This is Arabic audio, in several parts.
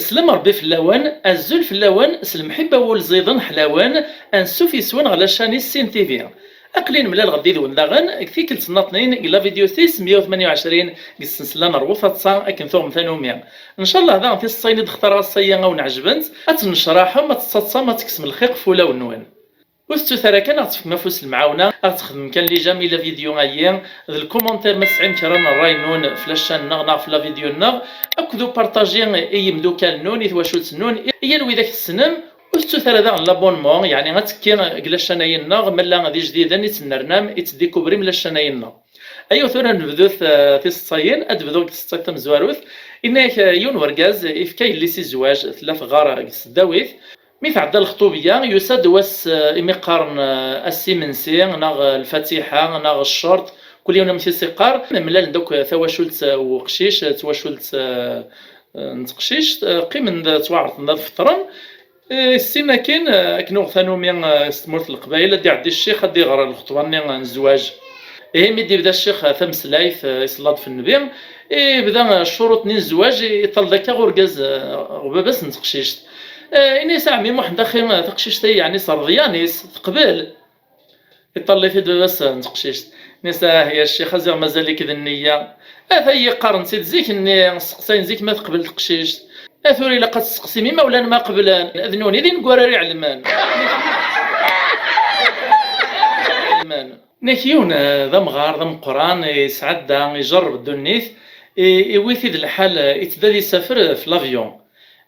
سلام ربي في اللوان الزول في اللوان سلمحبة والزيضن حلاوان انسو في سوان على شاني السين تيفي اقلين ملال غدي ذون داغن كثي كلت ناطنين الى فيديو تيس 128 قس نسلا نروفا تصا اكن ثوم ثانوميا ان شاء الله ذا في الصين دختار الصيا ونعجبنت اتنشراحه ما تصصا ما تكسم الخيق فولا ونوان وستو ثرا كان غتفك مفوس المعاونه غتخدم كان لي جامي لا فيديو غايا ذا الكومونتير ما تسعين كران الراي نون في لاشان نغ في لا فيديو نغ اكدو بارطاجي اي مدو كان نون يتواشوت نون اي نوي ذاك السنم وستو ثرا ذا لابونمون يعني غتكي كلاش انايا نغ ملا غادي جديدا يتنرنام يتديكوبري ملا شانايا نغ ايوا ثورا نبدو في الصين ادبدو الصيتم زواروث انك يون وركاز افكاي لي سي زواج ثلاث غار الداويث مي تعدى الخطوبيه يساد واس مقارن السيمنسي ناغ الفاتحه ناغ الشرط كل يوم ماشي سيقار ملال دوك ثواشلت وقشيش تواشلت نتقشيش قيم توعرض نض فطرن السيما كاين كنو ثانومي استمرت القبائل دي عدي الشيخ دي غرا الخطبه ني الزواج مي دي بدا الشيخ ثمس لايف يصلاد في النبي بدا الشروط نين الزواج يطل ذاك غوركاز غباباس نتقشيش إني ساعة واحد أخي تقشيش يعني صرضيانيس تقبل يطلع في بس نتقشيش نسا هي الشيخة زي مازال كذا النية هذا هي قارن سيد زيك إني سقسين زيك ما تقبل تقشيش أثوري لقد تسقسي مما ولا ما قبلان أذنوني ذي نقراري علمان نكيون ذا مغار ذا مقران يسعد يجرب الدنيث يويثي ذا الحال يتدادي يسافر في لافيون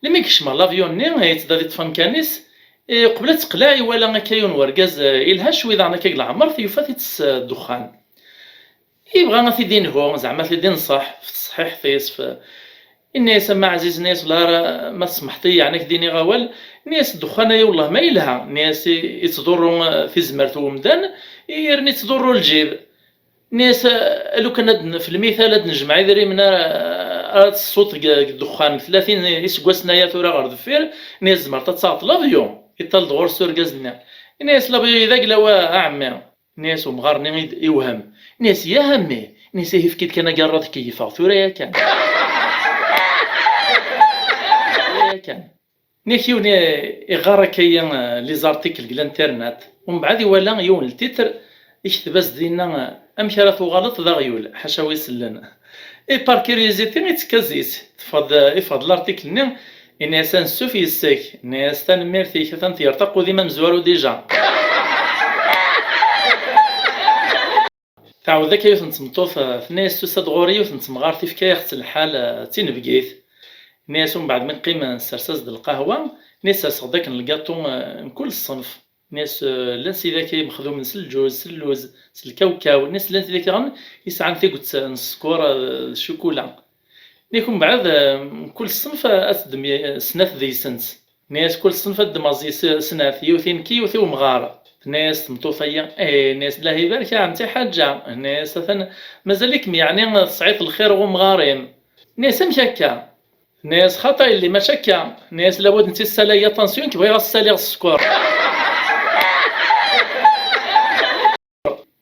لما يكشم لافيون ني يتدادي طفن كانيس قبل تقلاعي ولا كايون وركاز إلها شوي ذا كاع العمر يوفا تيتس الدخان يبغى تيدين هو زعما تيدين صح في الصحيح تيس إني سما عزيز ناس ولا ما سمحتي يعني كديني غوال ناس الدخان والله ما يلها ناس يتضروا في زمرت ومدان يرني تضروا الجيب ناس لو كان في المثال نجمع يدري من الصوت الدخان 30 يسقسنا يا ثورة غير دفير ناس زمرت تصاط لافيون يطل دغور سورغازنا ناس لافيون ذاك لوا اعمى ناس ومغارني يوهم ناس يا همي ناس يفكيت كان قرات كيفا ثورة يا كان نيكيوني إغارة كيا لي زارتيكل الانترنت ومن بعد ولا يون التتر يكتباز دينا أمك راه غلط ذا غيول حاشا ويسلن بار كيوريوزيتي يتكازيس يفضل الارتيكل ني الناس نسوف يساك الناس تنميرتي كثان تيرتقو ديما مزوارو ديجا تعاود ذاك يثنتمطوف في ناس تساد غوري وثنتمغارتي في كايخت الحال تينبقيت ناس من بعد من قيمة سرساز القهوة ناس صدق الكاطو من كل الصنف ناس لانسي ذاك مخدوم من سلجوز سلوز الكاوكاو ناس لانسي ذاك غن يسعى ثيقت السكور الشوكولا نيكون بعد من كل صنف أتدم سناث ذي سنس ناس كل صنف دمازي سناث يوثين كي يوثيو مغارة ناس مطوفية ناس لا يبارك عمتي حاجة ناس مازالكم يعني صعيط الخير ومغارين ناس مشكا ناس خطا اللي ما شكا ناس لابد انت السلايه طانسيون كيبغي غسالي السكر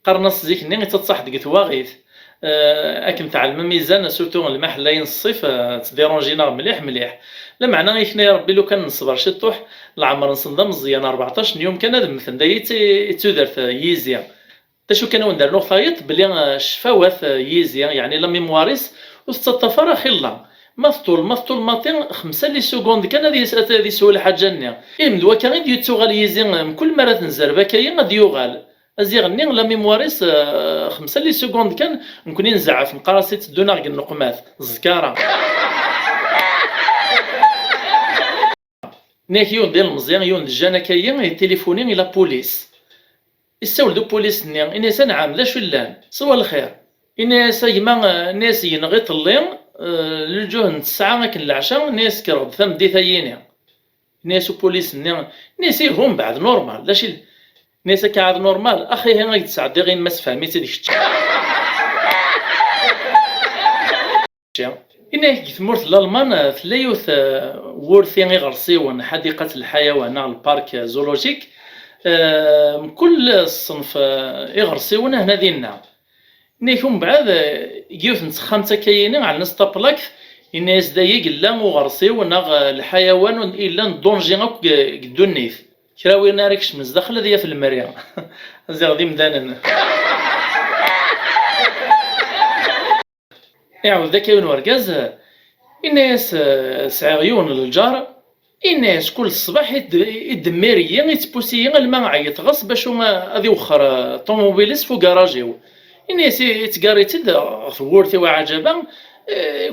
قرنص زيك ني تتصح ديك تواغيث اكن تاع الميزان سورتو المحلين الصيف تديرونجينا مليح لا معنى يحنا ربي لو كان نصبر شي طوح العمر نصندا مزيان 14 يوم كان هذا مثلا دايت تودرت ييزيا تا شو كانوا ندير له خايط بلي شفاوات ييزيا يعني لا ميمواريس وستطفر خلا ماطول ماتين 5 لي سكوند كان هذه سؤال حاجه لنا مدوا كان غادي يتوغال يزين كل مره تنزربا كاين غادي يوغال ازيغني لا ميمواريس 5 لي سكوند كان نكون نزعف نقراصيت دونا غير النقمات الزكاره ناك يون ديال المزيان يون الجانا كاين تليفوني الى بوليس يسول دو بوليس ني انسان عام ذا شو لان سوا الخير اناس يما ناس ينغيط اللين للجهن الساعة كن العشاء ناس كرغد ثم دي ثييني ناس وبوليس ناس هم بعد نورمال لاش ناس كعاد نورمال اخي هنا يتسعد غير ما تفهميتي ديك الشيء إنه كثمورت الألمان ثلاث وورثي غرسيون حديقة الحيوان البارك زولوجيك كل صنف يغرسيون هنا ديالنا نيكون بعد يجيو نسخمتا كاينين على نسطا بلاك الناس دايق لا مغرسيو ناغ الحيوان إلا الدونجي أك قدو النيف كراوي ناركش من زداخل هذيا في المريا زي غادي مدانا يعاود ذاك يون وركاز الناس سعيون للجار الناس كل صباح يدميريا يتبوسيا الماء عيط غص باش غادي يوخر طوموبيليس فوق كراجيو الناس يتقاريتد ثورتي وعجبا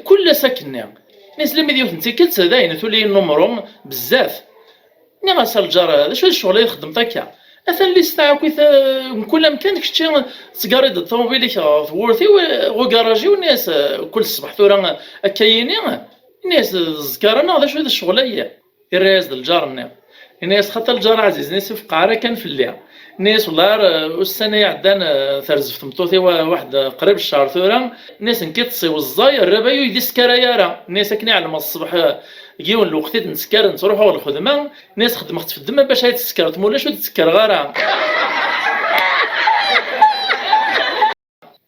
كل ساكنة الناس اللي مديوث نتيكلت داين تولي نمرهم بزاف ني غاسال الجار هذا شو الشغل اللي خدمت هكا اثن اللي استعاكوث من كل مكان كشتي تقاريد الطوموبيليك ثورتي وكراجي والناس كل صباح ثورا كاينين الناس زكارنا هذا شو الشغل هي الراس الجار الناس خاطر الجار عزيز ناس في قعره كان في الليل ناس والله السنه عندنا ثرز في تمطوطي واحد قريب الشهر ثورا ناس نكتصي والزاي الربايو يدي سكرايارا ناس كني على الصباح يجيون الوقت نسكر نروحوا للخدمه ناس خدمت في الدم باش هاي تسكر تمولاش وتسكر غارة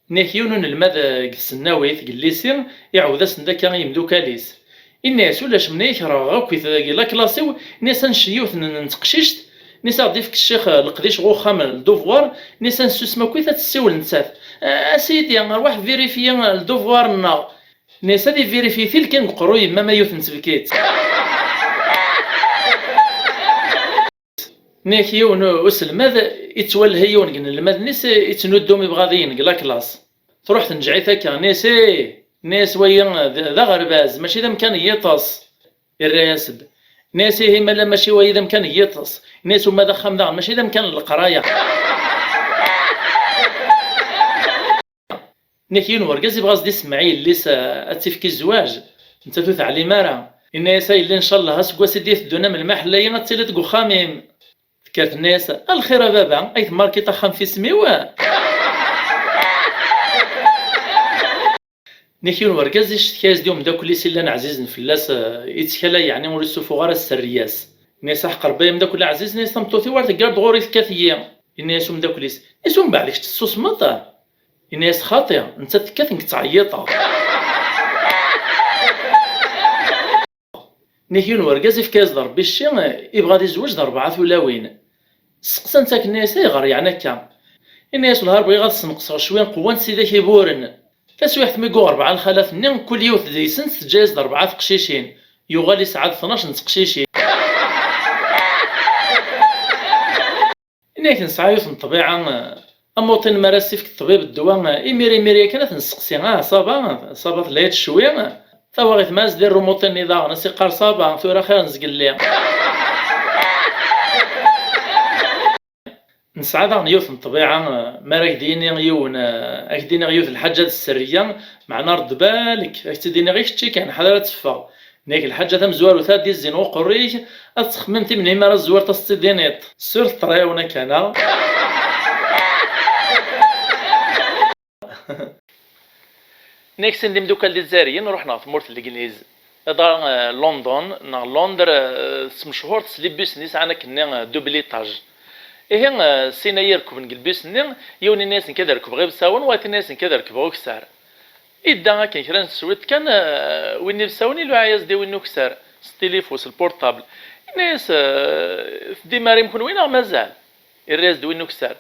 نيكيون المذا السناويت جليسين يعود اسن كان يمدو كاليس الناس ولاش منيك راه غاك لا كلاسيو ناس نشيوث نتقشيشت ناس ضيفك الشيخ القديش غو خامل الدوفوار ناس نسوسما كويتا تسيول نسات اسيدي نروح فيريفيا الدوفوار نا ناس هادي فيريفي تلك نقروي ما يوث نتبكيت ناكيون وسلماد يتولهيون قلنا الماد ناس يتنودوم بغاديين لا كلاس تروح تنجعي هكا ناس وين ذا غرباز ماشي ذا مكان يطص الراسب ناس هي مالا ماشي وين ذا مكان يطص ناس وما ذا خمدا ماشي ذا مكان القرايه ناكيون ورقاز يبغى زدي اسماعيل اللي اتفكي الزواج انت توث على مارا الناس اللي ان شاء الله هسكوا سيدي الدنا من المحله غتسالي تقو خامم فكرت الناس الخير بابا ايت ماركيطه خام في سميوه نيكيون وركاز يشتكاز ديوم داك اللي سيلان عزيز نفلاس يتكلا يعني مول السفو غير السرياس الناس حقر بهم داك اللي عزيز ناس تمطوتي وارد كارد غوري ثكاثيه الناس داك اللي ناس من بعدك تسوس مطا الناس خاطئه انت تكاثنك تعيطها نيكيون وركاز في كاز ضرب الشي يبغى يزوج ضربعه ولاوين سقسن تاك الناس غير يعني هكا الناس الهرب بغا تسنقص شويه قوان سيدي كيبورن تسويحت ميقو 4 الخلاف نين كل يوث ذي سنس تجاز 4 تقشيشين يغالي سعاد 12 تقشيشين إنك نسعى يوث الطبيعة أموطن مراسيف الطبيب الدواء إميري كانت نسقسي صابا ثلاث شوية ثواغيث ماز دير روموطن إذا نسي قار صابا ثورا خير نزقل ليا نسعى ذا يوث الطبيعة ما راك ديني يون أكديني يوث الحاجات السرية معنا رد بالك أكتديني غير شتي كان حضرة تفا نيك الحاجة تم زوار وثاد دي الزين وقريك أتخممتي من هما الزوار تصطدينيت سور طريونا كان نيك سندي مدوكال دي الزاريين رحنا في مورت الإنجليز دار لندن لندر مشهور تسليبوس نيس عنا كنا دوبليطاج إيه سينا يركب نقلبيس نين يوني ناس كذا ركب غير بساون وات ناس كذا ركبوا كسار إدا كان كران سويت كان وين بساوني لو عايز دي وينو كسار ستيليفوس البورتابل ناس ديماري مكون وين مازال الراس دوينو كسار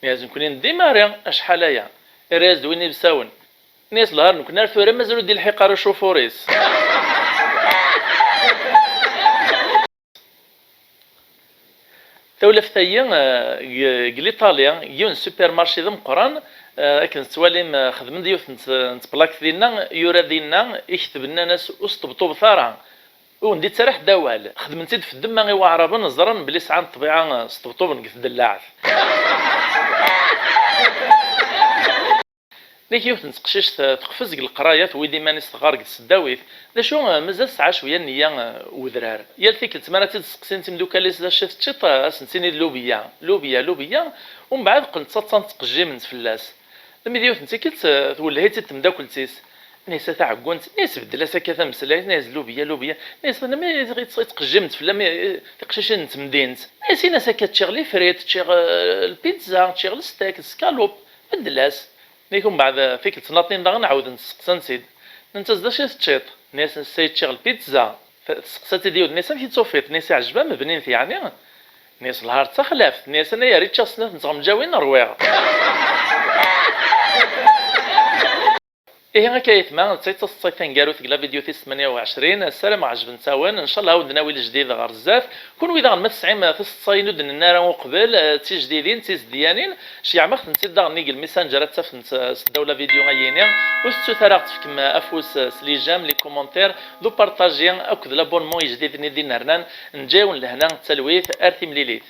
ناس نكونين ديماري اشحالايا الراس دويني بساون ناس لهار نكون نعرفو راه مازالو ديال الحقار الشوفوريس ثولة فتايا إيطاليا يون سوبر مارشي ذم قران لكن تواليم خدمن ديوث نتبلاك ديالنا يورا ديالنا يكتب لنا ناس اسطبطوا بثارها وندي تريح دوال خدمتي في الدم غير عربا نزرن بلي سعان الطبيعه اسطبطوا نقث دلاعف ليك يوث نتقشيش تقفز القرايات ويدي ماني صغار قد السداويث دا شو مازال ساعه شويه النيه وذرار يا الفيك تمارا تسقسين تمدوكا لي شفت شطا سنتيني لوبيا ومن بعد قلت تقجي من فلاس لما ديوث انت كنت تولهيتي تمداكلتيس ناس تعقونت ناس بدلا سكاثه مسلا ناس لوبيا ناس انا ما تقجي من فلا تقشيش نتمدينت ناس كتشغلي فريت تشغل البيتزا تشغل الستيك السكالوب بدلاس نيكم بعد فيك تناطين داغ نعاود نسقسا نسيد انت زدا شي تشيط ناس نسيت تشغل بيتزا سقسات ديال الناس مشي تصوفيت ناس عجبها مبنين يعني ناس الهار تخلاف ناس انا يا ريت شاسنا نتغم جاوين نرويغ إيه هكا يتما تسيت الصيفين قالوا في فيديو 28 السلام عجب نساون ان شاء الله عاود ناوي الجديد غير بزاف كون وإذا غنمسعيم في الصين ودن النار وقبل تي جديدين تي زديانين شي عمخ نسيت داغني الميسنجر تفنت الدوله فيديو غينيا وستو ثراقت فيكم افوس سليجام لي كومونتير دو بارطاجي اكد لابونمون جديد ندي نرنان نجاون لهنا التلويث ارتي مليليت